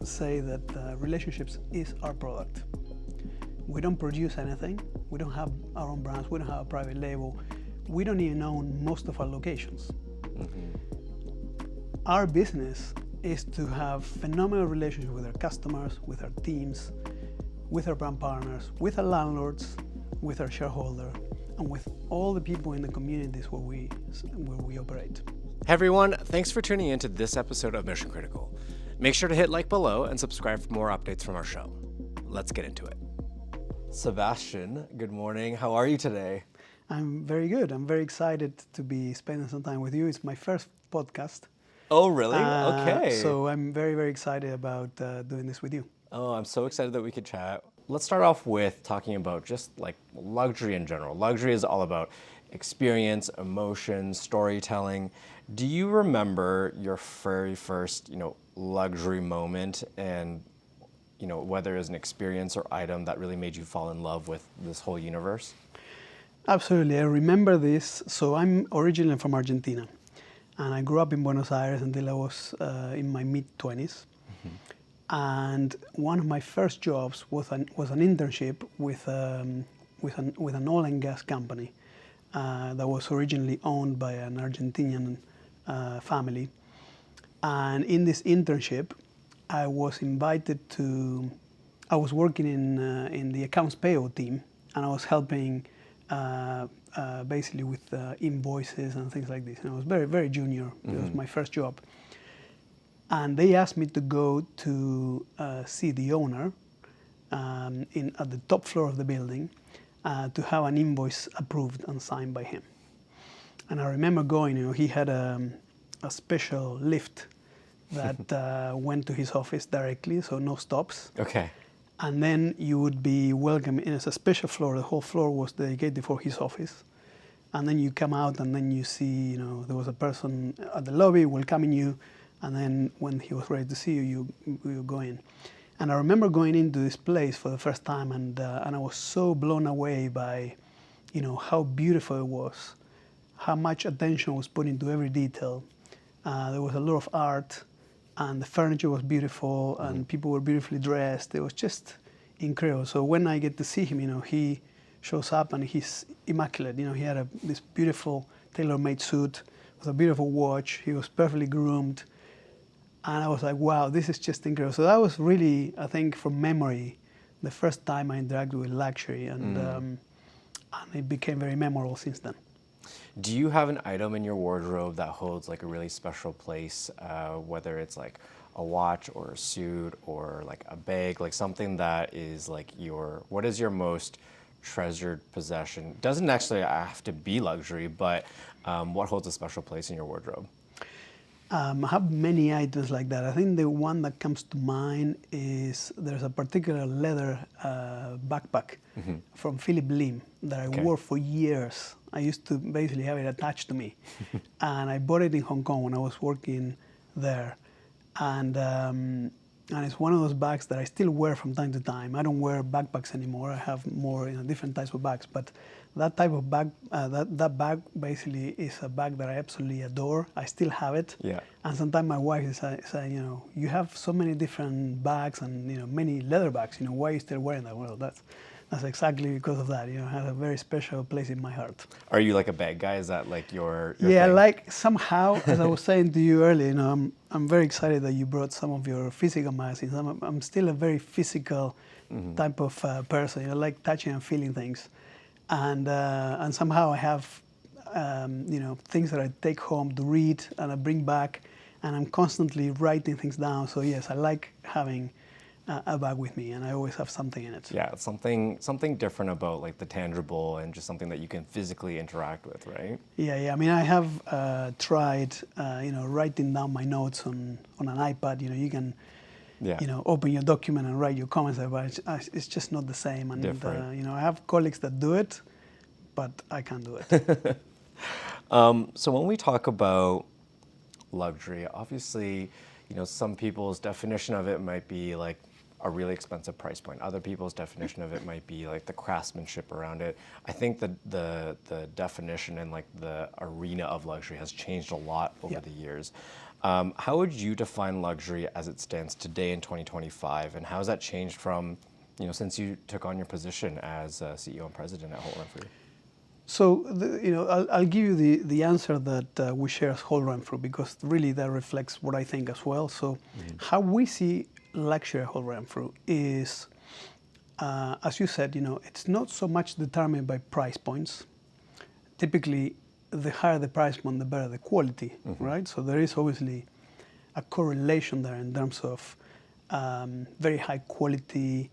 say that relationships is our product. We don't produce anything. We don't have our own brands. We don't have a private label. We don't even own most of our locations. Our business is to have phenomenal relationships with our customers, with our teams, with our brand partners, with our landlords, with our shareholder, and with all the people in the communities where we operate. Hey everyone, thanks for tuning in to this episode of Mission Critical. Make sure to hit like below and subscribe for more updates from our show. Let's get into it. Sebastian, good morning. How are you today? I'm very good. I'm very excited to be spending some time with you. It's my first podcast. Oh, really? Okay. So I'm very, very excited about doing this with you. Oh, I'm so excited that we could chat. Let's start off with talking about just like luxury in general. Luxury is all about experience, emotion, storytelling. Do you remember your very first, luxury moment, and whether it was an experience or item that really made you fall in love with this whole universe? Absolutely. I remember this. So I'm originally from Argentina, and I grew up in Buenos Aires until I was in my mid-20s. And one of my first jobs was an internship with an oil and gas company that was originally owned by an Argentinian family. And in this internship, I was working in the accounts payable team, and I was helping basically with invoices and things like this. And I was very, very junior. It was my first job. And they asked me to go to see the owner at the top floor of the building to have an invoice approved and signed by him. And I remember going, he had a special lift that went to his office directly, so no stops. Okay. And then you would be welcome, and it's a special floor. The whole floor was dedicated for his office. And then you come out, and then you see, there was a person at the lobby welcoming you. And then when he was ready to see you, you go in. And I remember going into this place for the first time, and I was so blown away by, how beautiful it was, how much attention was put into every detail. There was a lot of art, and the furniture was beautiful, and people were beautifully dressed. It was just incredible. So when I get to see him, he shows up and he's immaculate. He had this beautiful tailor-made suit with a beautiful watch. He was perfectly groomed. And I was like, wow, this is just incredible. So that was really, I think, from memory, the first time I interacted with luxury, and it became very memorable since then. Do you have an item in your wardrobe that holds like a really special place, whether it's like a watch or a suit or like a bag, like something that is like what is your most treasured possession? Doesn't actually have to be luxury, but what holds a special place in your wardrobe? I have many items like that. I think the one that comes to mind is there's a particular leather backpack from Philip Lim that I wore for years. I used to basically have it attached to me. And I bought it in Hong Kong when I was working there. And it's one of those bags that I still wear from time to time. I don't wear backpacks anymore. I have more different types of bags. But that type of bag, that bag basically is a bag that I absolutely adore. I still have it. Yeah. And sometimes my wife is saying, you have so many different bags and many leather bags. Why are you still wearing that? Well, that's exactly because of that. It has a very special place in my heart. Are you like a bag guy? Is that like your yeah, thing? Like somehow, as I was saying to you earlier, I'm very excited that you brought some of your physical magazines. I'm still a very physical type of person. I like touching and feeling things. And somehow I have, things that I take home to read and I bring back, and I'm constantly writing things down. So yes, I like having a bag with me, and I always have something in it. Yeah, something different about like the tangible and just something that you can physically interact with, right? Yeah. I mean, I have tried, writing down my notes on an iPad. You can. Yeah. Open your document and write your comments there, but it's just not the same. And I have colleagues that do it, but I can't do it. So when we talk about luxury, obviously, some people's definition of it might be like a really expensive price point. Other people's definition of it might be like the craftsmanship around it. I think the definition and like the arena of luxury has changed a lot over the years. How would you define luxury as it stands today in 2025, and how has that changed from, since you took on your position as CEO and president at Holt Renfrew? So, I'll give you the answer that we share as Holt Renfrew, because really that reflects what I think as well. So, how we see luxury at Holt Renfrew is, as you said, it's not so much determined by price points. Typically, the higher the price point, the better the quality, right? So there is obviously a correlation there in terms of very high quality,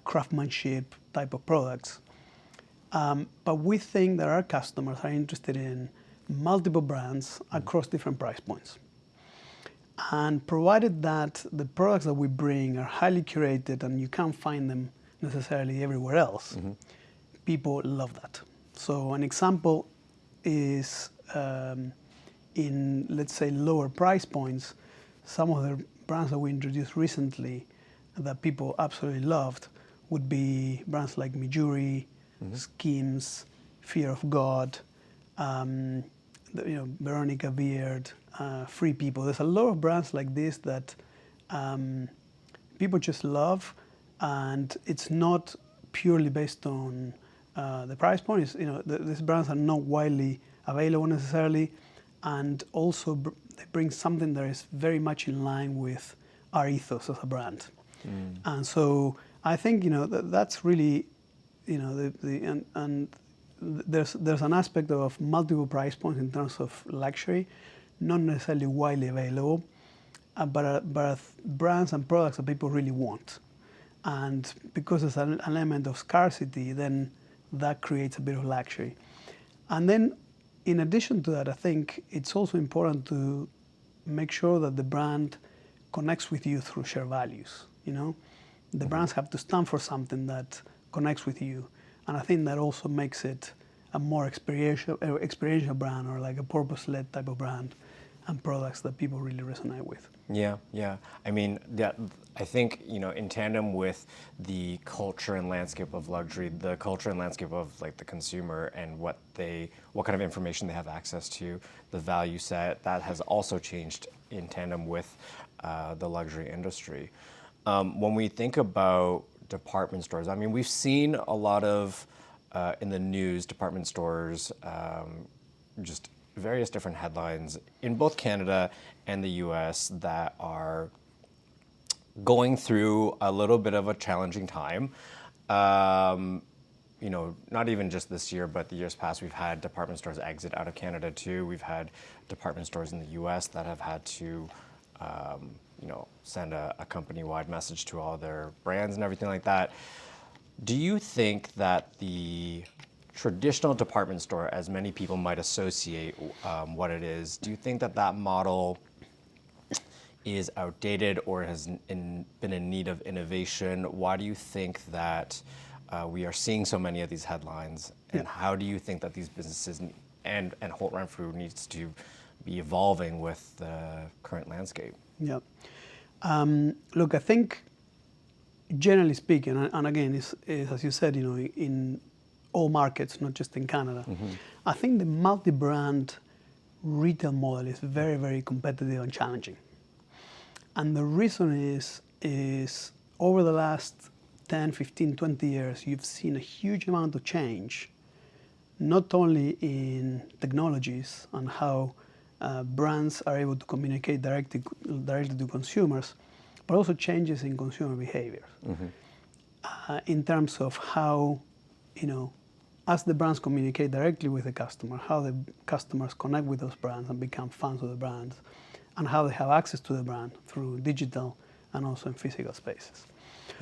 craftsmanship type of products. But we think that our customers are interested in multiple brands across different price points. And provided that the products that we bring are highly curated and you can't find them necessarily everywhere else, people love that. So an example is in, let's say, lower price points, some of the brands that we introduced recently that people absolutely loved would be brands like Mijuri, Skims, Fear of God, Veronica Beard, Free People. There's a lot of brands like this that people just love, and it's not purely based on the price point. Is, these brands are not widely available necessarily, and also they bring something that is very much in line with our ethos as a brand. And so I think that's really there's an aspect of multiple price points in terms of luxury, not necessarily widely available, but brands and products that people really want. And because there's an element of scarcity, then that creates a bit of luxury. And then in addition to that, I think it's also important to make sure that the brand connects with you through shared values. The brands have to stand for something that connects with you. And I think that also makes it a more experiential brand, or like a purpose-led type of brand, and products that people really resonate with. Yeah. I mean, I think, in tandem with the culture and landscape of luxury, the culture and landscape of like the consumer and what kind of information they have access to, the value set, that has also changed in tandem with the luxury industry. When we think about department stores, I mean, we've seen a lot of, in the news, department stores, just various different headlines in both Canada and the US that are going through a little bit of a challenging time. Not even just this year, but the years past, we've had department stores exit out of Canada too. We've had department stores in the US that have had to send a company-wide message to all their brands and everything like that. Do you think that the traditional department store, as many people might associate what it is, do you think that model is outdated or has been in need of innovation? Why do you think that we are seeing so many of these headlines? And how do you think that these businesses and Holt Renfrew needs to be evolving with the current landscape? Yeah. Look, I think generally speaking, and again, is as you said, in all markets, not just in Canada, I think the multi-brand retail model is very, very competitive and challenging. And the reason is over the last 10, 15, 20 years, you've seen a huge amount of change, not only in technologies and how brands are able to communicate directly to consumers, but also changes in consumer behavior. In terms of how, as the brands communicate directly with the customer, how the customers connect with those brands and become fans of the brands, and how they have access to the brand through digital and also in physical spaces.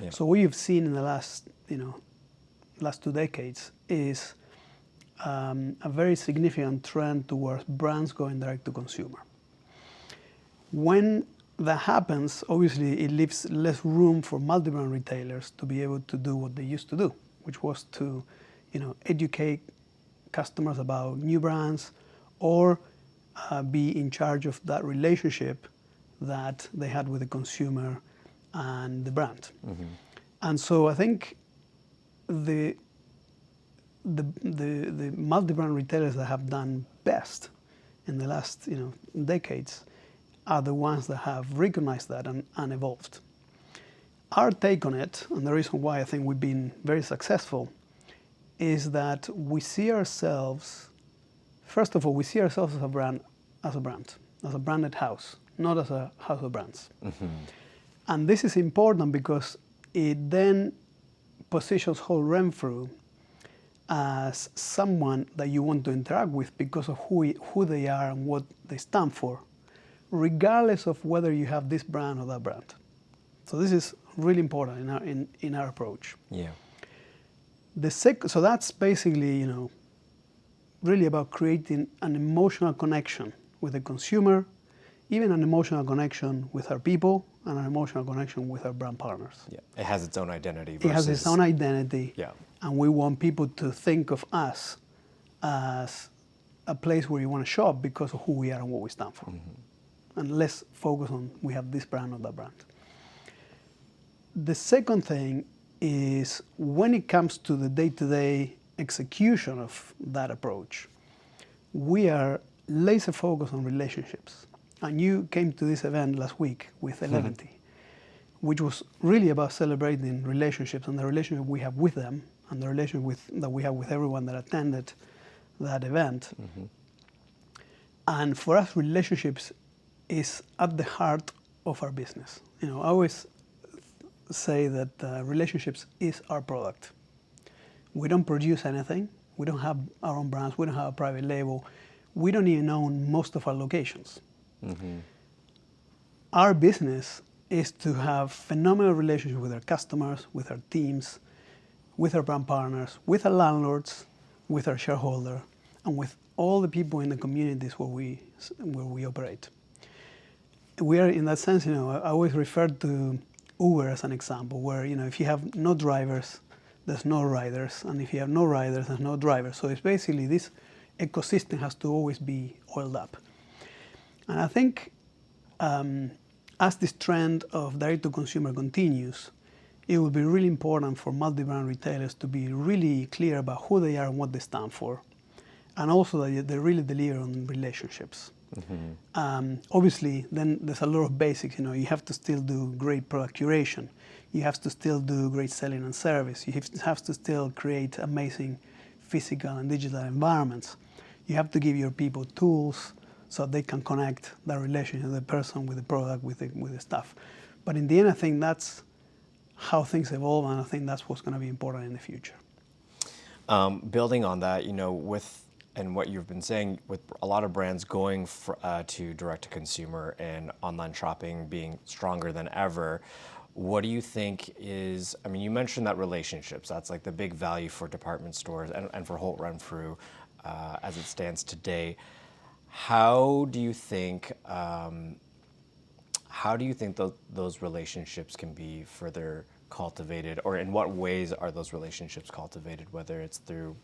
Yeah. So what you've seen in the last 2 decades is a very significant trend towards brands going direct to consumer. When that happens, obviously it leaves less room for multi-brand retailers to be able to do what they used to do, which was to, educate customers about new brands or be in charge of that relationship that they had with the consumer and the brand. And so I think the multi-brand retailers that have done best in the last decades are the ones that have recognized that and evolved. Our take on it, and the reason why I think we've been very successful, is that we see ourselves, first of all, we see ourselves as a brand, as a branded house, not as a house of brands. And this is important because it then positions Holt Renfrew as someone that you want to interact with because of who they are and what they stand for, regardless of whether you have this brand or that brand. So this is really important in our approach. Yeah. So that's basically, really about creating an emotional connection with the consumer, even an emotional connection with our people, and an emotional connection with our brand partners. Yeah. It has its own identity. It has its own identity. Yeah. And we want people to think of us as a place where you want to shop because of who we are and what we stand for. And less focus on we have this brand or that brand. The second thing is when it comes to the day-to-day execution of that approach, we are laser focused on relationships. And you came to this event last week with Eleventy, which was really about celebrating relationships and the relationship we have with them and the relationship that we have with everyone that attended that event. And for us, relationships is at the heart of our business. I always say that relationships is our product. We don't produce anything. We don't have our own brands. We don't have a private label. We don't even own most of our locations. Our business is to have phenomenal relationships with our customers, with our teams, with our brand partners, with our landlords, with our shareholder, and with all the people in the communities where we operate. We are, in that sense, I always refer to Uber as an example, where if you have no drivers, there's no riders, and if you have no riders, there's no drivers. So it's basically this ecosystem has to always be oiled up. And I think as this trend of direct-to-consumer continues, it will be really important for multi-brand retailers to be really clear about who they are and what they stand for, and also that they really deliver on relationships. Obviously, then there's a lot of basics. You have to still do great product curation. You have to still do great selling and service. You have to still create amazing physical and digital environments. You have to give your people tools so they can connect that relationship, the person with the product, with the stuff. But in the end, I think that's how things evolve, and I think that's what's going to be important in the future. Building on that, and what you've been saying, with a lot of brands going to direct-to-consumer and online shopping being stronger than ever, what do you think is, you mentioned that relationships, that's like the big value for department stores and for Holt Renfrew as it stands today. How do you think those relationships can be further cultivated, or in what ways are those relationships cultivated, whether it's through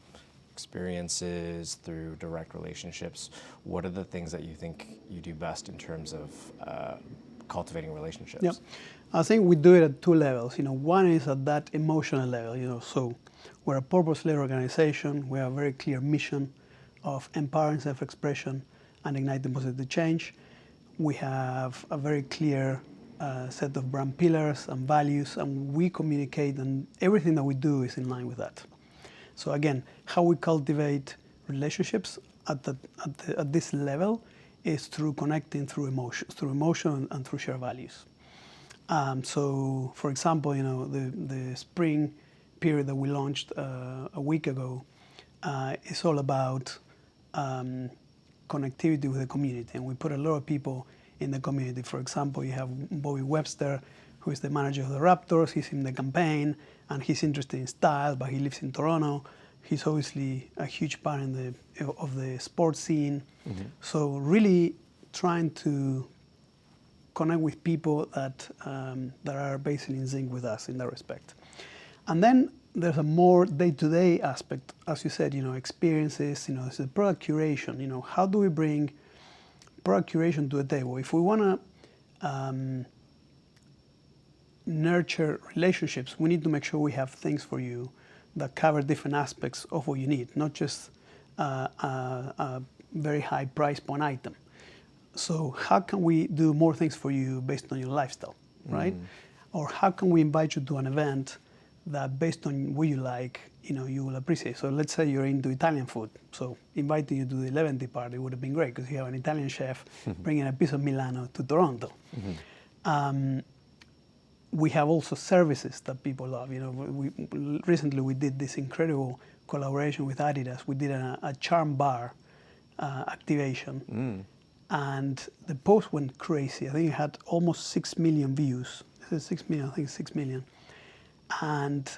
experiences, through direct relationships? What are the things that you think you do best in terms of cultivating relationships? Yep. I think we do it at two levels. One is at that emotional level. So we're a purpose-led organization. We have a very clear mission of empowering self-expression and igniting positive change. We have a very clear set of brand pillars and values, and we communicate, and everything that we do is in line with that. So again, how we cultivate relationships at this level is through connecting through emotion and through shared values. So, for example, the spring period that we launched a week ago is all about connectivity with the community, and we put a lot of people in the community. For example, you have Bobby Webster, who is the manager of the Raptors. He's in the campaign, and he's interested in style, but he lives in Toronto. He's obviously a huge part of the sports scene. So really trying to connect with people that are basically in sync with us in that respect. And then there's a more day-to-day aspect, as you said, experiences, it's the product curation. How do we bring product curation to the table? If we want to nurture relationships, we need to make sure we have things for you that cover different aspects of what you need, not just a very high price point item. So how can we do more things for you based on your lifestyle, right? Or how can we invite you to an event that based on what you like, you will appreciate. So let's say you're into Italian food. So inviting you to the 11th party would have been great because you have an Italian chef bringing a piece of Milano to Toronto. We have also services that people love. Recently we did this incredible collaboration with Adidas. We did a charm bar activation. And the post went crazy. I think it had almost 6 million views. Is it 6 million? I think 6 million. And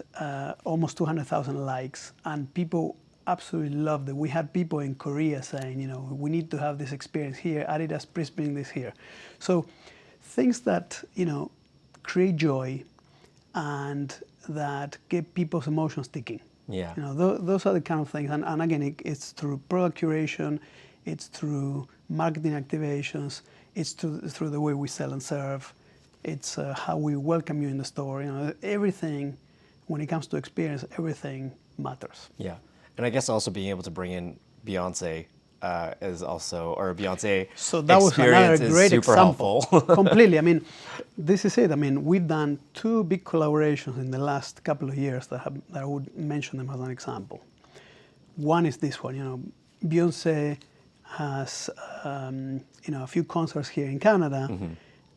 almost 200,000 likes. And people absolutely loved it. We had people in Korea saying, we need to have this experience here. Adidas, please bring this here. So things that, create joy and that get people's emotions ticking. Yeah. Those are the kind of things. And again, it's through product curation, it's through marketing activations, it's through the way we sell and serve, it's how we welcome you in the store. Everything, when it comes to experience, everything matters. Yeah. And I guess also being able to bring in Beyonce is also, or Beyonce so that was another great example. Helpful. Completely. I mean, this is it. I mean, we've done 2 big collaborations in the last couple of years that I would mention them as an example. One is this one. Beyonce has a few concerts here in Canada,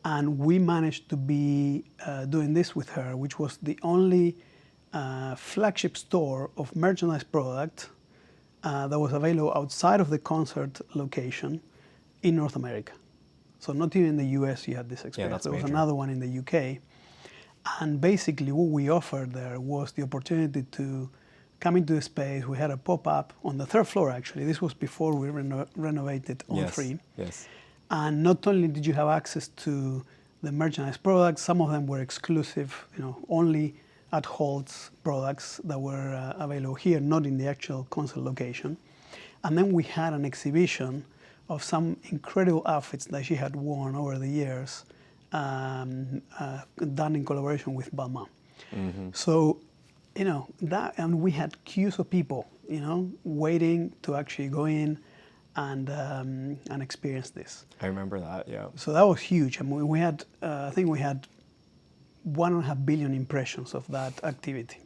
and we managed to be doing this with her, which was the only flagship store of merchandise product that was available outside of the concert location in North America. So not even in the US you had this experience. Yeah, that's there was major. another one in the UK. And basically what we offered there was the opportunity to come into the space. We had a pop-up on the 3rd floor, actually. This was before we renovated on 3. Yes. And not only did you have access to the merchandise products, some of them were exclusive, only at Holt's products that were available here, not in the actual concert location. And then we had an exhibition of some incredible outfits that she had worn over the years, done in collaboration with Balmain. So, that, and we had queues of people, waiting to actually go in and experience this. I remember that, yeah. So that was huge. I mean, we had, I think we had 1.5 billion impressions of that activity.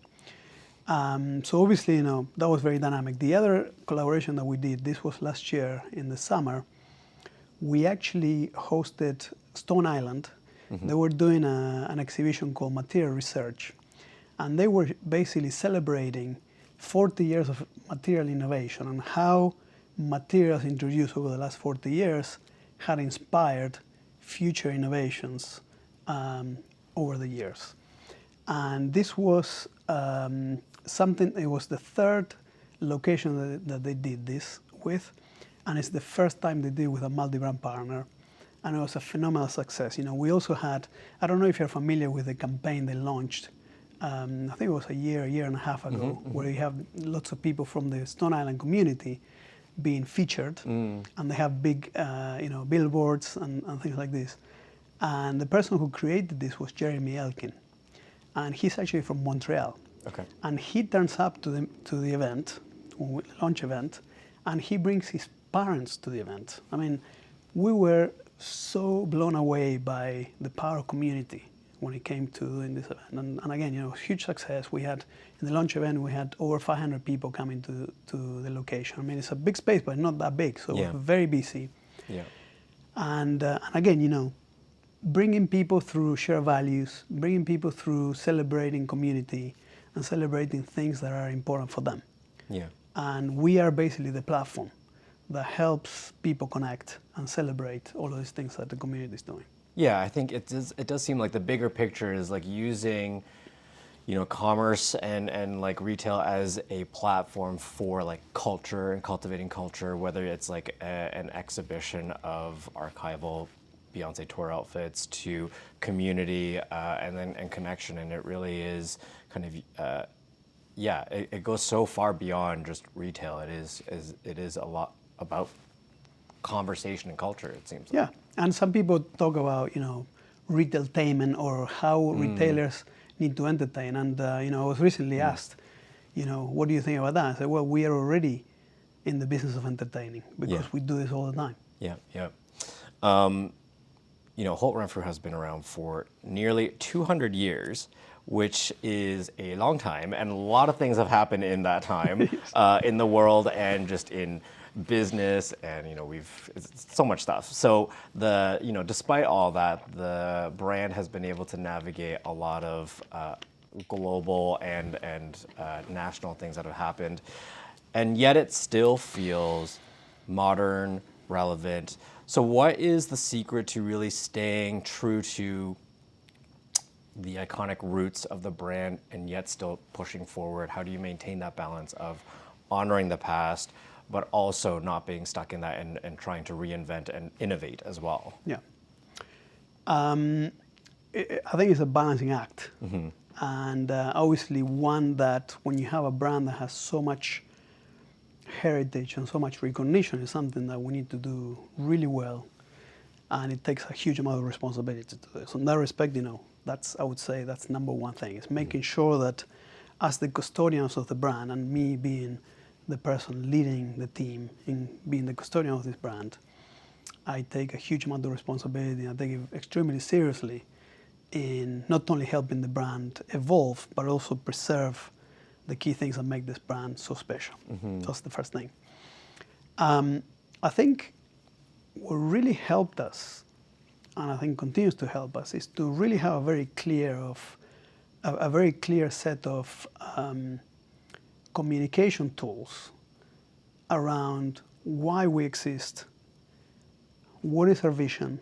So obviously, that was very dynamic. The other collaboration that we did, this was last year in the summer, we actually hosted Stone Island. They were doing an exhibition called Material Research, and they were basically celebrating 40 years of material innovation and how materials introduced over the last 40 years had inspired future innovations over the years. And this was something, it was the 3rd location that they did this with, and it's the first time they did with a multi-brand partner, and it was a phenomenal success. We also had, I don't know if you're familiar with the campaign they launched, I think it was a year and a half ago, where you have lots of people from the Stone Island community being featured, and they have big, billboards and things like this. And the person who created this was Jeremy Elkin, and he's actually from Montreal. Okay. And he turns up to the event, launch event, and he brings his parents to the event. I mean, we were so blown away by the power of community when it came to doing this event. And again, huge success. We had, in the launch event, we had over 500 people coming to the location. I mean, it's a big space, but not that big, so Yeah. it was very busy. Yeah. And again, bringing people through shared values, bringing people through celebrating community and celebrating things that are important for them. Yeah. And we are basically the platform that helps people connect and celebrate all of these things that the community is doing. Yeah, I think it does seem like the bigger picture is like using, commerce and like retail as a platform for like culture and cultivating culture, whether it's like an exhibition of archival Beyonce tour outfits to community and connection, and it really is kind of it goes so far beyond just retail. It is a lot about conversation and culture, it seems like. Yeah, and some people talk about retailtainment or how retailers need to entertain, and I was recently asked, what do you think about that? I said, well, we are already in the business of entertaining because we do this all the time. Yeah, yeah. Holt Renfrew has been around for nearly 200 years, which is a long time, and a lot of things have happened in that time in the world and just in business, and it's so much stuff. So despite all that, the brand has been able to navigate a lot of global and national things that have happened, and yet it still feels modern, relevant. So what is the secret to really staying true to the iconic roots of the brand and yet still pushing forward? How do you maintain that balance of honoring the past, but also not being stuck in that and trying to reinvent and innovate as well? Yeah. I think it's a balancing act. And obviously one that when you have a brand that has so much heritage and so much recognition is something that we need to do really well, and it takes a huge amount of responsibility to do this. In that respect, I would say that's number one thing, is making sure that as the custodians of the brand, and me being the person leading the team in being the custodian of this brand, I take a huge amount of responsibility and I take it extremely seriously in not only helping the brand evolve, but also preserve the key things that make this brand so special. That's the first thing. I think what really helped us, and I think continues to help us, is to really have a very clear set of communication tools around why we exist, what is our vision,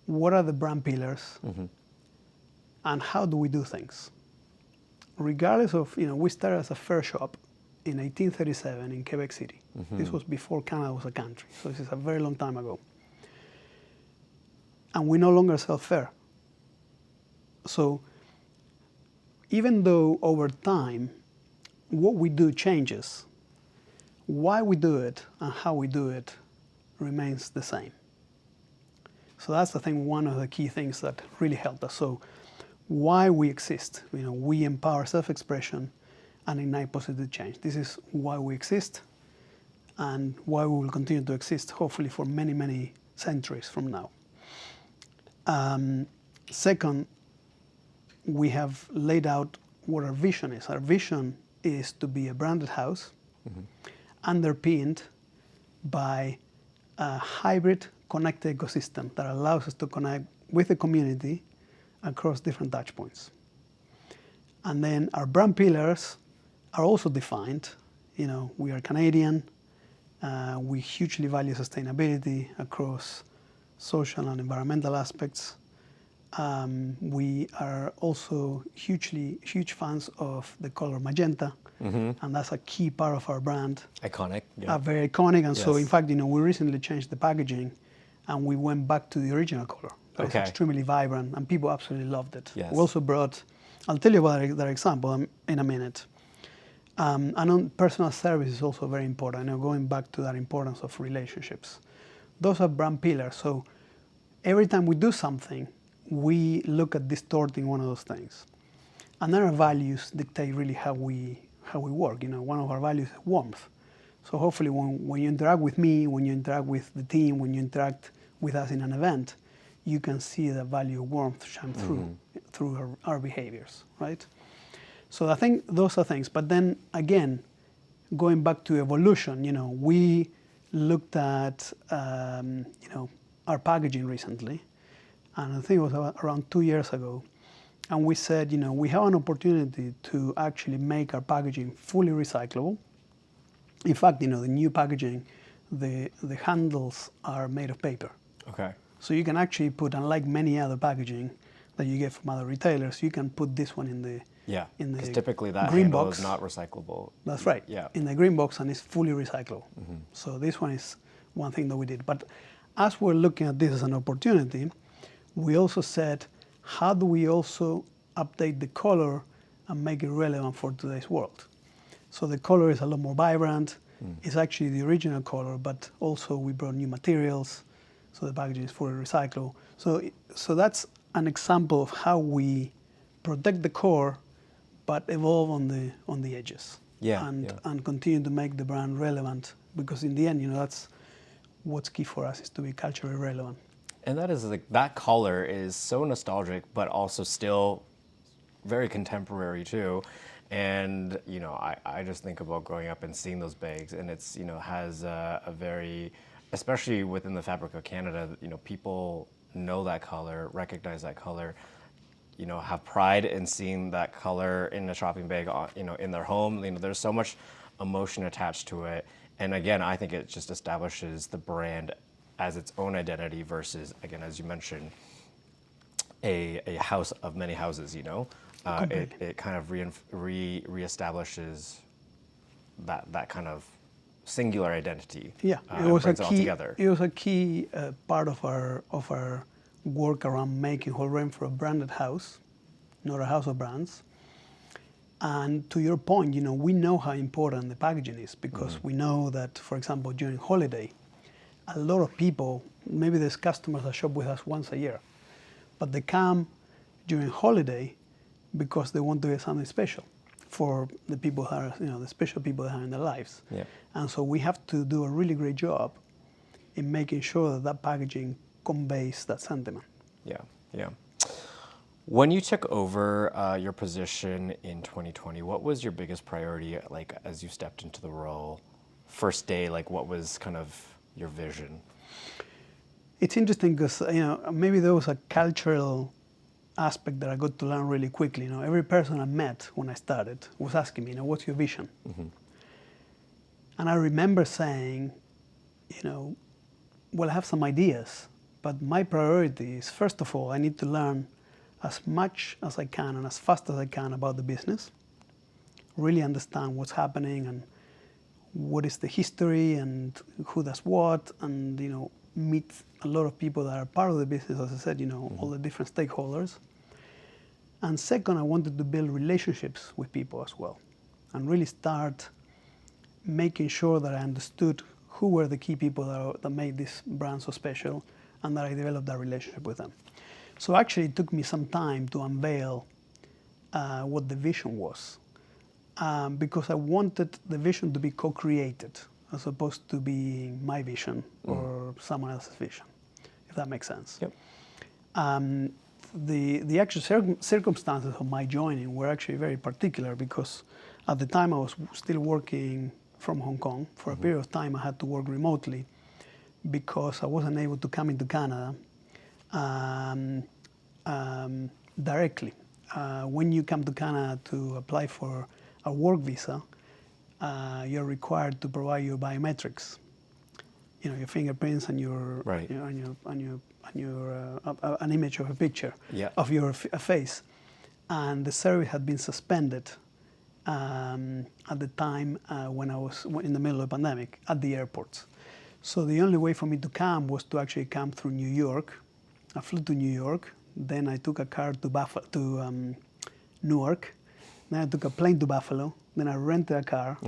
what are the brand pillars, and how do we do things. Regardless of, we started as a fur shop in 1837 in Quebec City. This was before Canada was a country, so this is a very long time ago. And we no longer sell fur. So even though over time what we do changes, why we do it and how we do it remains the same. So that's, I think, one of the key things that really helped us. So why we exist, we empower self-expression and ignite positive change. This is why we exist and why we will continue to exist, hopefully for many, many centuries from now. Second, we have laid out what our vision is. Our vision is to be a branded house underpinned by a hybrid connected ecosystem that allows us to connect with the community across different touch points. And then our brand pillars are also defined. We are Canadian. We hugely value sustainability across social and environmental aspects. We are also huge fans of the color magenta, and that's a key part of our brand. Iconic. Yeah. Very iconic, and so Yes. in fact, we recently changed the packaging, and we went back to the original color. It's extremely vibrant, and people absolutely loved it. Yes. We also brought, I'll tell you about that example in a minute. And on personal service is also very important. Going back to that importance of relationships. Those are brand pillars. So every time we do something, we look at distorting one of those things. And then our values dictate really how we work. One of our values is warmth. So hopefully when you interact with me, when you interact with the team, when you interact with us in an event, you can see the value of warmth shine through our behaviors, right? So I think those are things. But then again, going back to evolution, we looked at our packaging recently, and I think it was around 2 years ago, and we said, we have an opportunity to actually make our packaging fully recyclable. In fact, the new packaging, the handles are made of paper. Okay. So you can actually put, unlike many other packaging that you get from other retailers, you can put this one in the because typically that green handle box. is not recyclable. That's right. Yeah. In the green box, and it's fully recyclable. So this one is one thing that we did. But as we're looking at this as an opportunity, we also said, how do we also update the color and make it relevant for today's world? So the color is a lot more vibrant. It's actually the original color, but also we brought new materials. So the packaging is fully recyclable. So that's an example of how we protect the core, but evolve on the edges. And continue to make the brand relevant, because in the end, that's what's key for us is to be culturally relevant. And that is like, that color is so nostalgic, but also still very contemporary too. And, you know, I just think about growing up and seeing those bags, and it's, you know, has a very, especially within the fabric of Canada, you know, people know that color, recognize that color, you know, have pride in seeing that color in a shopping bag, you know, in their home. You know, there's so much emotion attached to it. And again, I think it just establishes the brand as its own identity versus, again, as you mentioned, a house of many houses, you know. It kind of reestablishes that kind of singular identity. Yeah, it was a key. It was a key part of our work around making Holt Renfrew a branded house, not a house of brands. And to your point, you know, we know how important the packaging is because we know that, for example, during holiday, a lot of people, maybe there's customers that shop with us once a year, but they come during holiday because they want to get something special for the people that are, you know, the special people that are in their lives. Yeah. And so we have to do a really great job in making sure that that packaging conveys that sentiment. Yeah, yeah. When you took over your position in 2020, what was your biggest priority, like, as you stepped into the role? First day, like, what was kind of your vision? It's interesting because, you know, maybe there was a cultural aspect that I got to learn really quickly. You know, every person I met when I started was asking me, you know, what's your vision? And I remember saying, you know, well, I have some ideas, but my priority is, first of all, I need to learn as much as I can and as fast as I can about the business, really understand what's happening and what is the history and who does what, and, you know, meet a lot of people that are part of the business, as I said, you know, all the different stakeholders. And second, I wanted to build relationships with people as well and really start making sure that I understood who were the key people that made this brand so special and that I developed that relationship with them. So actually it took me some time to unveil what the vision was because I wanted the vision to be co-created as opposed to being my vision or someone else's vision, if that makes sense. Yep. The actual circumstances of my joining were actually very particular because at the time I was still working from Hong Kong. For a period of time I had to work remotely because I wasn't able to come into Canada directly. When you come to Canada to apply for a work visa, you're required to provide your biometrics, you know, your fingerprints and your, right. you know, an image of a picture of your face. And the service had been suspended at the time when I was in the middle of the pandemic at the airports. So the only way for me to come was to actually come through New York. I flew to New York, then I took a car to Newark, then I took a plane to Buffalo, then I rented a car,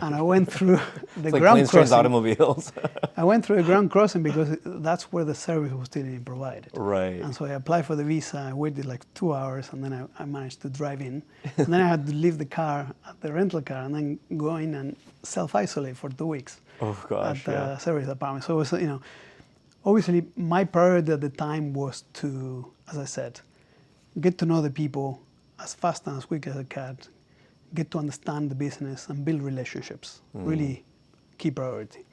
and I went through the like ground planes, crossing. trains, automobiles. I went through the ground crossing because that's where the service was still being provided. Right. And so I applied for the visa, I waited like 2 hours, and then I managed to drive in. And then I had to leave the car at the rental car and then go in and self-isolate for 2 weeks at the service apartment. So it was, you know, obviously my priority at the time was to, as I said, get to know the people as fast and as quick as I could, get to understand the business and build relationships. Really key priority.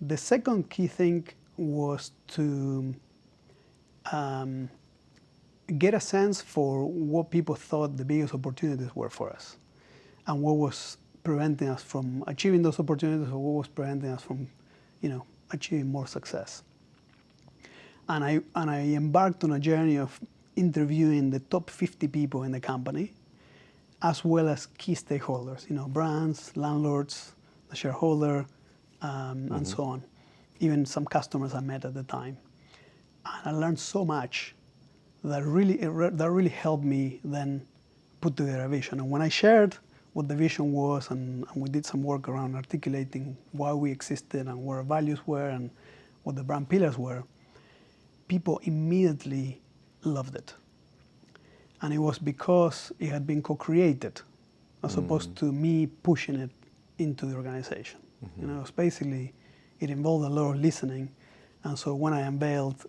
The second key thing was to get a sense for what people thought the biggest opportunities were for us and what was preventing us from achieving those opportunities or what was preventing us from, you know, achieving more success. And I embarked on a journey of interviewing the top 50 people in the company, as well as key stakeholders, you know, brands, landlords, the shareholder, and so on. Even some customers I met at the time. And I learned so much that really helped me then put together a vision. And when I shared what the vision was, and we did some work around articulating why we existed and what our values were and what the brand pillars were, people immediately loved it. And it was because it had been co-created as opposed to me pushing it into the organization. You know, it was basically, it involved a lot of listening. And so when I unveiled,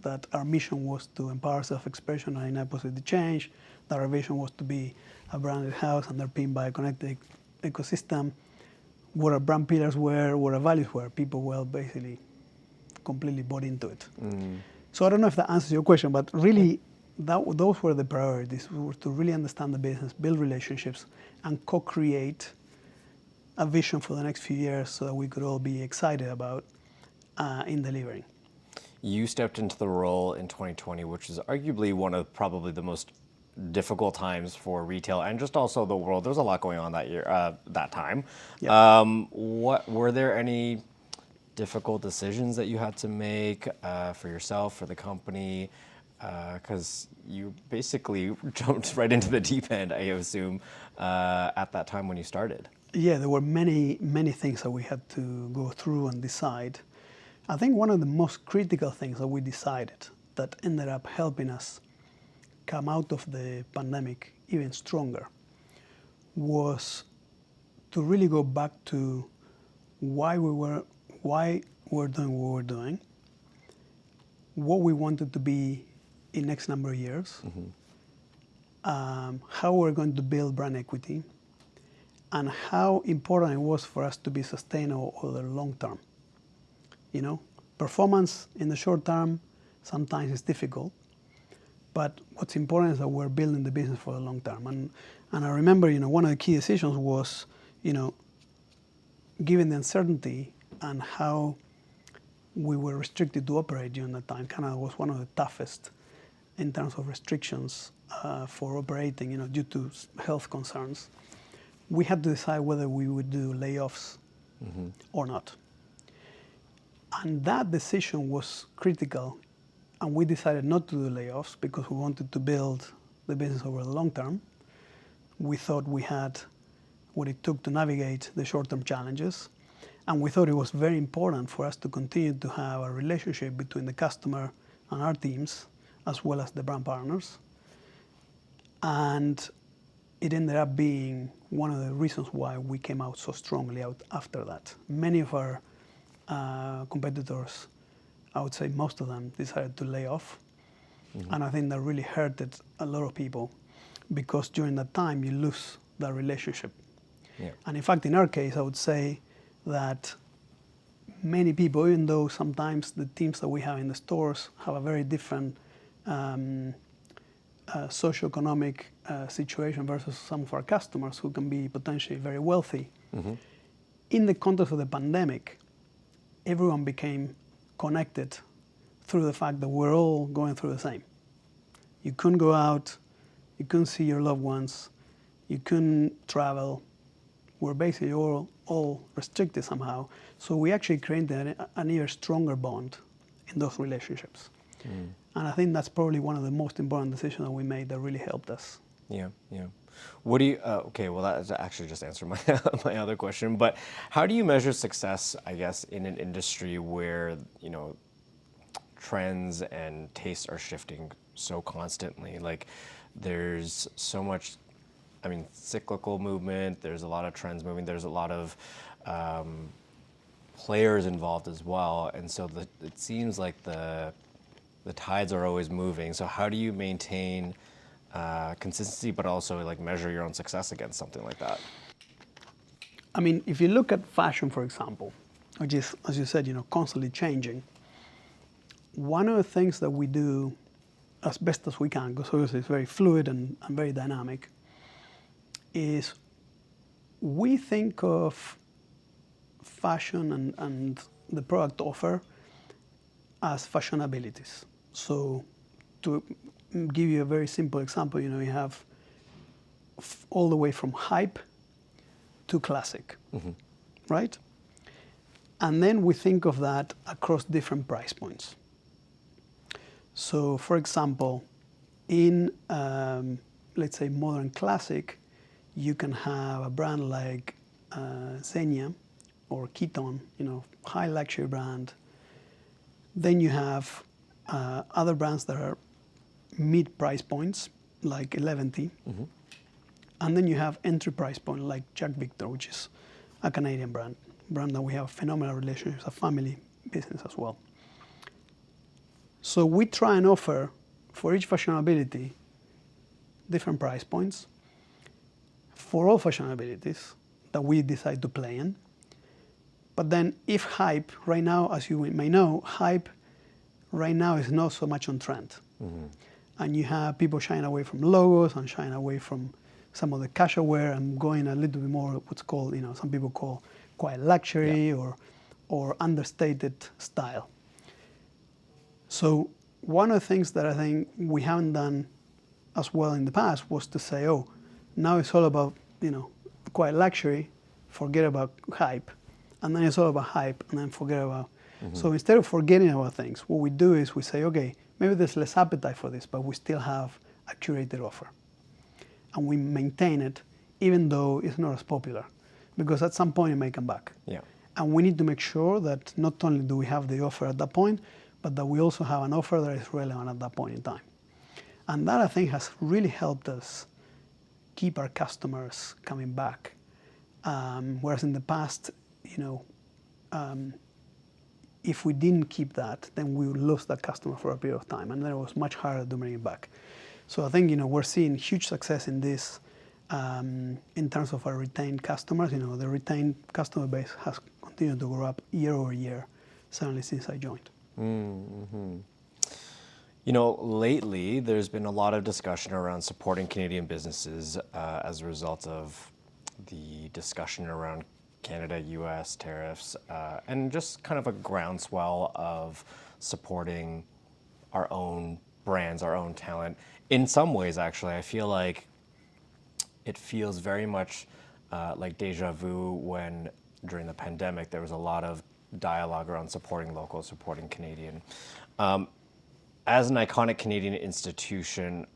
that our mission was to empower self-expression and enable positive change, that our vision was to be a branded house underpinned by a connected ecosystem, what our brand pillars were, what our values were, people were basically completely bought into it. So I don't know if that answers your question, but really those were the priorities. We were to really understand the business, build relationships, and co-create a vision for the next few years so that we could all be excited about in delivering. You stepped into the role in 2020, which is arguably one of probably the most difficult times for retail and just also the world. There's a lot going on that year, that time. Yeah. What were there any difficult decisions that you had to make for yourself, for the company? Because you basically jumped right into the deep end, I assume, at that time when you started. Yeah, there were many, many things that we had to go through and decide. I think one of the most critical things that we decided that ended up helping us come out of the pandemic even stronger was to really go back to why we're doing what we're doing, what we wanted to be in next number of years, how we're going to build brand equity, and how important it was for us to be sustainable over the long term. Performance in the short term sometimes is difficult, but what's important is that we're building the business for the long term. And I remember, one of the key decisions was, given the uncertainty and how we were restricted to operate during that time, Canada was one of the toughest in terms of restrictions for operating, due to health concerns. We had to decide whether we would do layoffs or not. And that decision was critical, and we decided not to do layoffs because we wanted to build the business over the long term. We thought we had what it took to navigate the short-term challenges, and we thought it was very important for us to continue to have a relationship between the customer and our teams, as well as the brand partners. And it ended up being one of the reasons why we came out so strongly out after that. Many of our competitors, I would say most of them, decided to lay off. And I think that really hurted a lot of people because during that time you lose that relationship. Yeah. And in fact, in our case, I would say that many people, even though sometimes the teams that we have in the stores have a very different socioeconomic situation versus some of our customers who can be potentially very wealthy. In the context of the pandemic, everyone became connected through the fact that we're all going through the same. You couldn't go out, you couldn't see your loved ones, you couldn't travel. We're basically all restricted somehow. So we actually created an even stronger bond in those relationships. And I think that's probably one of the most important decisions that we made that really helped us. Yeah. What do you, okay, well that actually just answered my other question, but how do you measure success, I guess, in an industry where, trends and tastes are shifting so constantly? Like there's so much, cyclical movement, there's a lot of trends moving, there's a lot of players involved as well. And so it seems like the tides are always moving. So how do you maintain consistency, but also like measure your own success against something like that? If you look at fashion, for example, which is, as you said, constantly changing, one of the things that we do as best as we can, because obviously it's very fluid and very dynamic, is we think of fashion and the product offer as fashionabilities. So to give you a very simple example, you have all the way from hype to classic, right? And then we think of that across different price points. So for example, in, let's say, modern classic, you can have a brand like Zegna or Keaton, high luxury brand. Then you have other brands that are mid price points, like Eleventy. And then you have entry price point like Jack Victor, which is a Canadian brand. brand that we have phenomenal relationships, a family business as well. So we try and offer for each fashionability different price points for all fashionabilities that we decide to play in. But then if hype, right now, as you may know, hype right now is not so much on trend. Mm-hmm. And you have people shying away from logos and shying away from some of the casual wear and going a little bit more what's called, some people call quiet luxury or understated style. So one of the things that I think we haven't done as well in the past was to say, oh, now it's all about, quiet luxury, forget about hype. And then it's all about hype, and then forget about. Mm-hmm. So instead of forgetting about things, what we do is we say, okay, maybe there's less appetite for this, but we still have a curated offer. And we maintain it, even though it's not as popular, because at some point it may come back. Yeah. And we need to make sure that not only do we have the offer at that point, but that we also have an offer that is relevant at that point in time. And that, I think, has really helped us keep our customers coming back. Whereas in the past, if we didn't keep that, then we would lose that customer for a period of time, and then it was much harder to bring it back. So I think we're seeing huge success in this in terms of our retained customers. The retained customer base has continued to grow up year over year, certainly since I joined. Mm-hmm. Lately there's been a lot of discussion around supporting Canadian businesses as a result of the discussion around Canada, U.S. tariffs, and just kind of a groundswell of supporting our own brands, our own talent. In some ways, actually, I feel like it feels very much like deja vu when during the pandemic there was a lot of dialogue around supporting local, supporting Canadian. As an iconic Canadian institution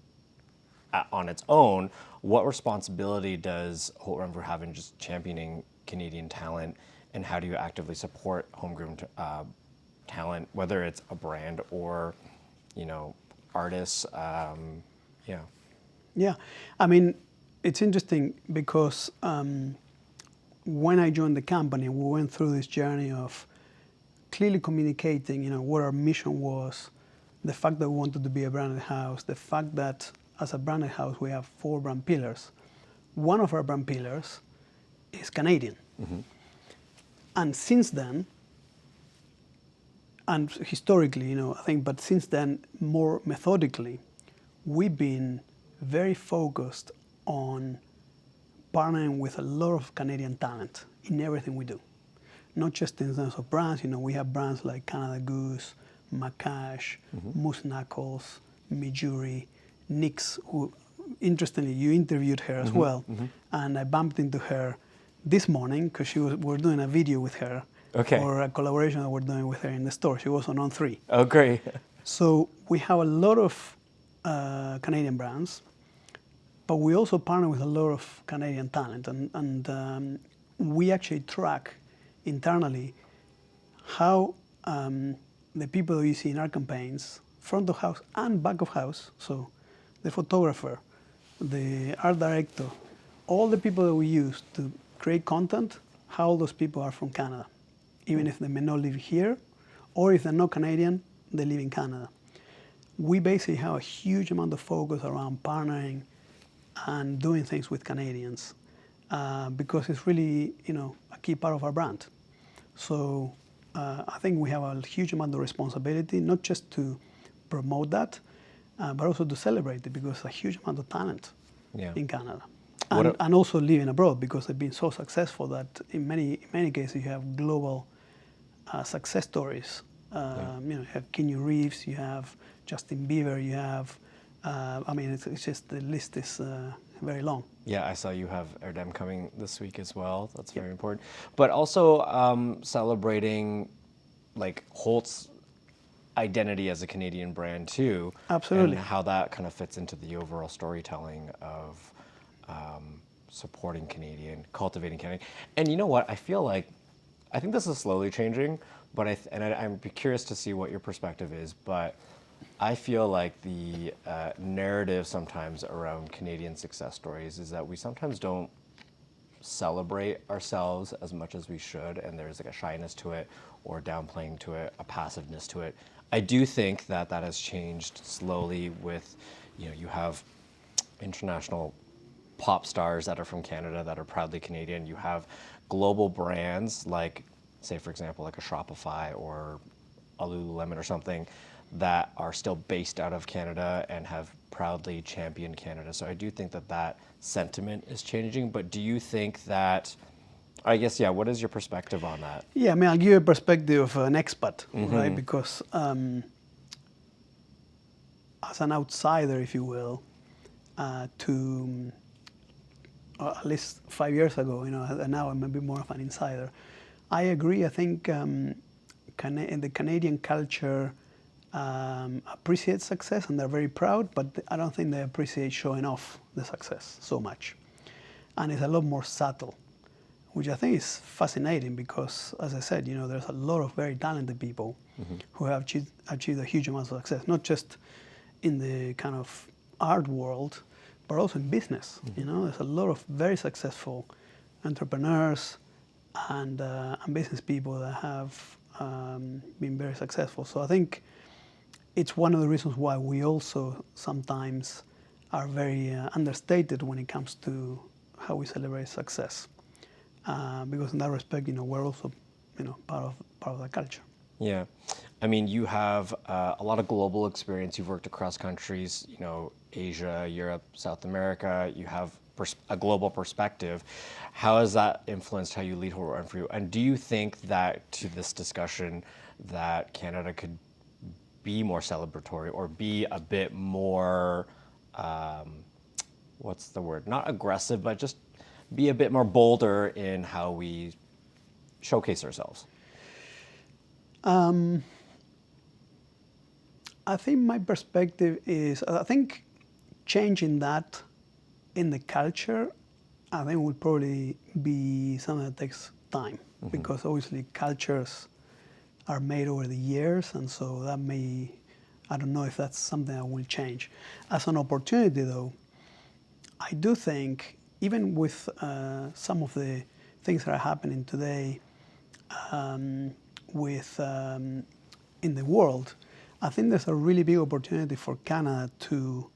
on its own, what responsibility does Holt Renfrew have in just championing Canadian talent, and how do you actively support homegrown talent, whether it's a brand or, artists? Yeah, I mean, it's interesting because when I joined the company, we went through this journey of clearly communicating, what our mission was, the fact that we wanted to be a branded house, the fact that as a branded house we have 4 brand pillars. One of our brand pillars is Canadian. Mm-hmm. And since then, and historically, I think, but since then, more methodically, we've been very focused on partnering with a lot of Canadian talent in everything we do. Not just in terms of brands, we have brands like Canada Goose, Macash, mm-hmm. Moose Knuckles, Mijuri, Nix, who, interestingly, you interviewed her as mm-hmm. well, mm-hmm. and I bumped into her this morning because we're doing a video with her for a collaboration that we're doing with her in the store. She was on 3. Oh, great. So we have a lot of Canadian brands, but we also partner with a lot of Canadian talent, and we actually track internally how the people that you see in our campaigns, front of house and back of house, so the photographer, the art director, all the people that we use to create content, how all those people are from Canada, even if they may not live here, or if they're not Canadian, they live in Canada. We basically have a huge amount of focus around partnering and doing things with Canadians because it's really, a key part of our brand. So I think we have a huge amount of responsibility, not just to promote that, but also to celebrate it because a huge amount of talent in Canada. And also living abroad because they've been so successful that in many cases you have global success stories. You have Keanu Reeves, you have Justin Bieber, you have, it's just the list is very long. Yeah, I saw you have Erdem coming this week as well. That's very important. But also celebrating like Holt's identity as a Canadian brand too. Absolutely. And how that kind of fits into the overall storytelling of supporting Canadian, cultivating Canadian. And you know what? I think this is slowly changing, but I'm curious to see what your perspective is, but I feel like the narrative sometimes around Canadian success stories is that we sometimes don't celebrate ourselves as much as we should, and there's like a shyness to it, or downplaying to it, a passiveness to it. I do think that that has changed slowly with, you have international pop stars that are from Canada that are proudly Canadian. You have global brands like, say for example, like a Shopify or a Lululemon or something that are still based out of Canada and have proudly championed Canada. So I do think that that sentiment is changing. But do you think that, I guess, yeah, what is your perspective on that? Yeah, I mean, I'll give you a perspective of an expat, right? Because as an outsider, if you will, to at least 5 years ago, and now I'm a bit more of an insider. I agree. I think the Canadian culture appreciates success, and they're very proud, but I don't think they appreciate showing off the success so much. And it's a lot more subtle, which I think is fascinating because, as I said, there's a lot of very talented people who have achieved a huge amount of success, not just in the kind of art world, but also in business. There's a lot of very successful entrepreneurs and business people that have been very successful. So I think it's one of the reasons why we also sometimes are very understated when it comes to how we celebrate success. Because in that respect, we're also, part of the culture. Yeah, I mean, you have a lot of global experience. You've worked across countries, Asia, Europe, South America. You have a global perspective. How has that influenced how you lead Holt Renfrew? And do you think that, to this discussion, that Canada could be more celebratory or be a bit more, what's the word? Not aggressive, but just be a bit more bolder in how we showcase ourselves? I think my perspective is, I think changing that in the culture, I think will probably be something that takes time because obviously cultures are made over the years, and so that may, I don't know if that's something that will change. As an opportunity though, I do think even with some of the things that are happening today in the world, I think there's a really big opportunity for Canada to,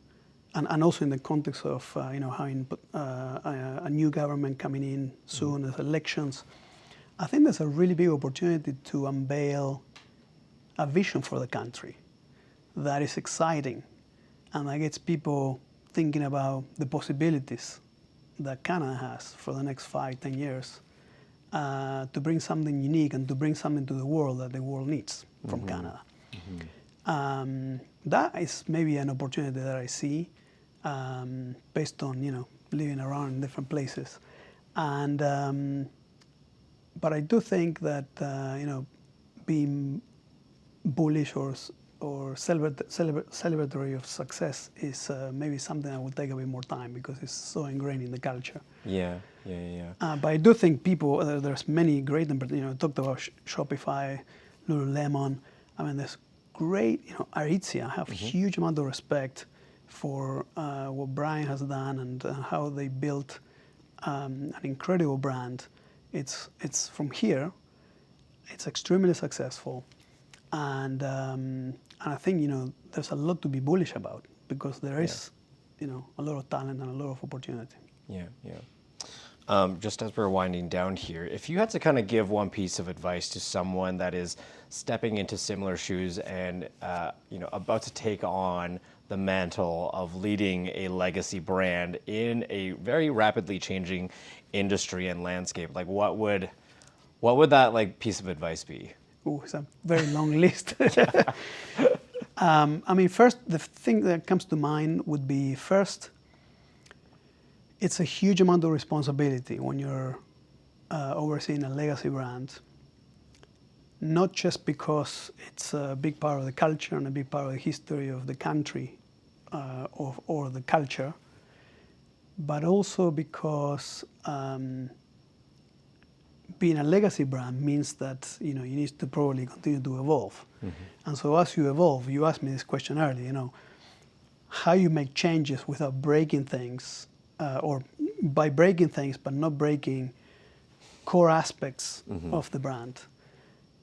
and also in the context of having a new government coming in soon, as elections, I think there's a really big opportunity to unveil a vision for the country that is exciting and that gets people thinking about the possibilities that Canada has for the next 5-10 years to bring something unique and to bring something to the world that the world needs from Canada. That is maybe an opportunity that I see based on living around in different places, and but I do think that being bullish or celebratory of success is maybe something that will take a bit more time because it's so ingrained in the culture. Yeah. But I do think people, there's many great, I talked about Shopify, Lululemon. I mean, there's great, Aritzia. I have a huge amount of respect for what Brian has done and how they built an incredible brand. It's from here. It's extremely successful, and I think there's a lot to be bullish about because there is a lot of talent and a lot of opportunity. Yeah. Just as we're winding down here, if you had to kind of give one piece of advice to someone that is stepping into similar shoes and about to take on the mantle of leading a legacy brand in a very rapidly changing industry and landscape, like what would that piece of advice be? Oh, it's a very long list. I mean, first, the thing that comes to mind would be first, it's a huge amount of responsibility when you're overseeing a legacy brand, not just because it's a big part of the culture and a big part of the history of the country or the culture, but also because being a legacy brand means that you need to probably continue to evolve. And so as you evolve, you asked me this question earlier, how you make changes without breaking things or by breaking things, but not breaking core aspects of the brand,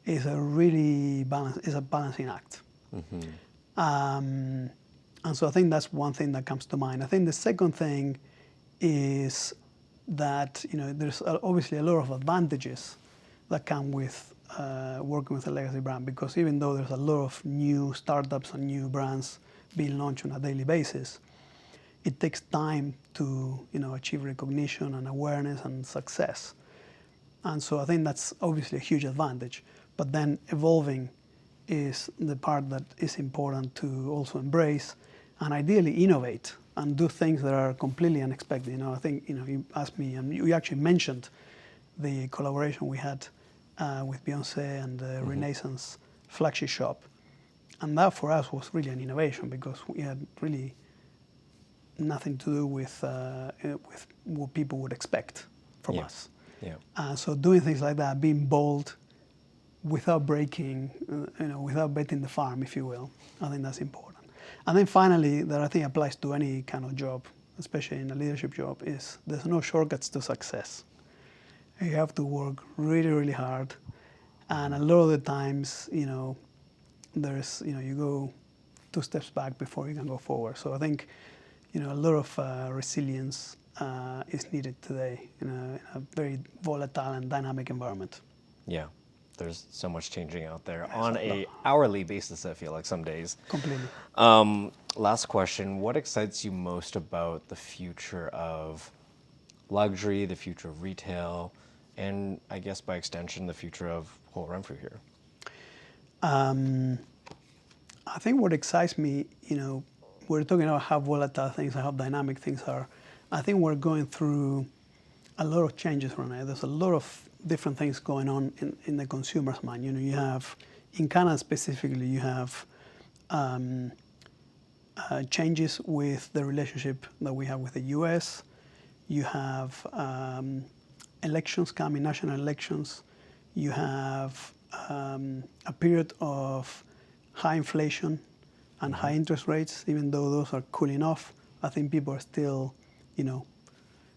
is a really balancing act. And so I think that's one thing that comes to mind. I think the second thing is that there's obviously a lot of advantages that come with working with a legacy brand, because even though there's a lot of new startups and new brands being launched on a daily basis, it takes time to achieve recognition and awareness and success. And so I think that's obviously a huge advantage. But then evolving is the part that is important to also embrace and ideally innovate and do things that are completely unexpected. I think you asked me, and you actually mentioned the collaboration we had with Beyonce and the Renaissance flagship shop. And that for us was really an innovation, because we had really nothing to do with what people would expect from us. Yeah. So doing things like that, being bold, without breaking, without betting the farm, if you will, I think that's important. And then finally, that I think applies to any kind of job, especially in a leadership job, is there's no shortcuts to success. You have to work really, really hard, and a lot of the times, there's, you go 2 steps back before you can go forward. So I think, a lot of resilience is needed today in a very volatile and dynamic environment. Yeah. There's so much changing out there on an hourly basis, I feel like some days. Completely. Last question. What excites you most about the future of luxury, the future of retail, and I guess by extension, the future of Holt Renfrew here? I think what excites me, we're talking about how volatile things are, how dynamic things are. I think we're going through a lot of changes right now. There's a lot of different things going on in the consumer's mind. You have, in Canada specifically, you have changes with the relationship that we have with the US. You have elections coming, national elections. You have a period of high inflation and high interest rates. Even though those are cooling off, I think people are still,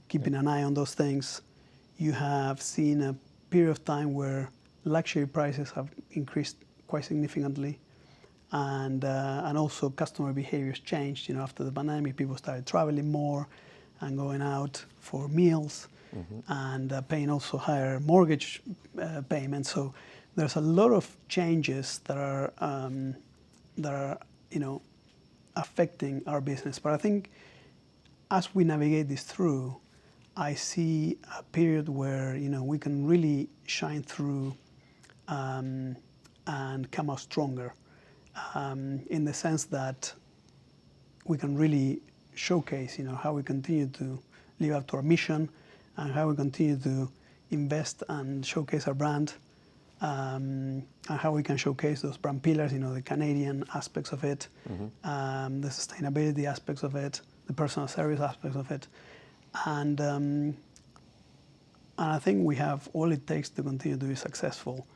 keeping an eye on those things. You have seen a period of time where luxury prices have increased quite significantly, and also customer behaviors changed. After the pandemic, people started traveling more and going out for meals, and paying also higher mortgage payments. So there's a lot of changes that are affecting our business. But I think as we navigate this through, I see a period where we can really shine through and come out stronger, in the sense that we can really showcase how we continue to live up to our mission, and how we continue to invest and showcase our brand, and how we can showcase those brand pillars, the Canadian aspects of it, the sustainability aspects of it, the personal service aspects of it. And I think we have all it takes to continue to be successful,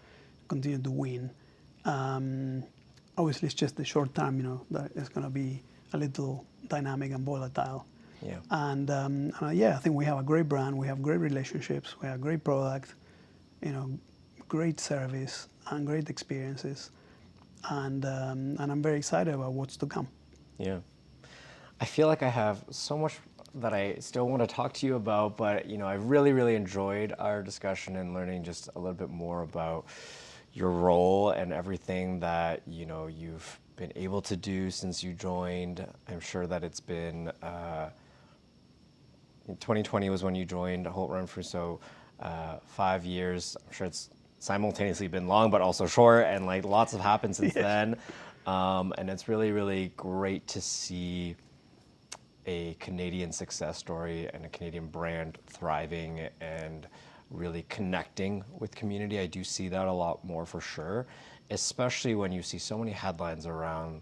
continue to win. Obviously, it's just the short term, that it's going to be a little dynamic and volatile. Yeah. And I think we have a great brand, we have great relationships, we have great product, great service and great experiences. And I'm very excited about what's to come. Yeah. I feel like I have so much that I still want to talk to you about, but I really, really enjoyed our discussion and learning just a little bit more about your role and everything that you've been able to do since you joined. I'm sure that it's been 2020 was when you joined Holt Renfrew, so 5 years. I'm sure it's simultaneously been long, but also short, and lots have happened since then. And it's really, really great to see a Canadian success story and a Canadian brand thriving and really connecting with community. I do see that a lot more for sure, especially when you see so many headlines around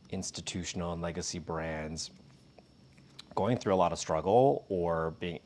institutional and legacy brands going through a lot of struggle or being,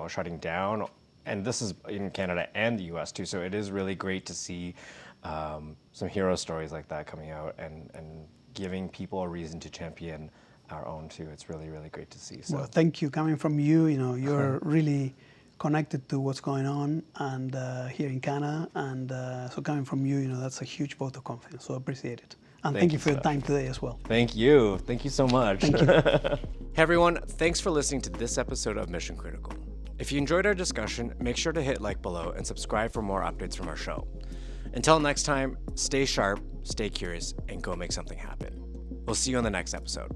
shutting down. And this is in Canada and the US too. So it is really great to see some hero stories like that coming out and giving people a reason to champion our own too. It's really, really great to see. So Well, thank you. Coming from you, you're really connected to what's going on and here in Canada, and so coming from you, that's a huge vote of confidence. So I appreciate it, and thank you for your time today as well. Thank you so much. Thank you. Hey everyone, thanks for listening to this episode of Mission Critical. If you enjoyed our discussion, make sure to hit like below and subscribe for more updates from our show. Until next time, stay sharp, stay curious, and go make something happen. We'll see you on the next episode.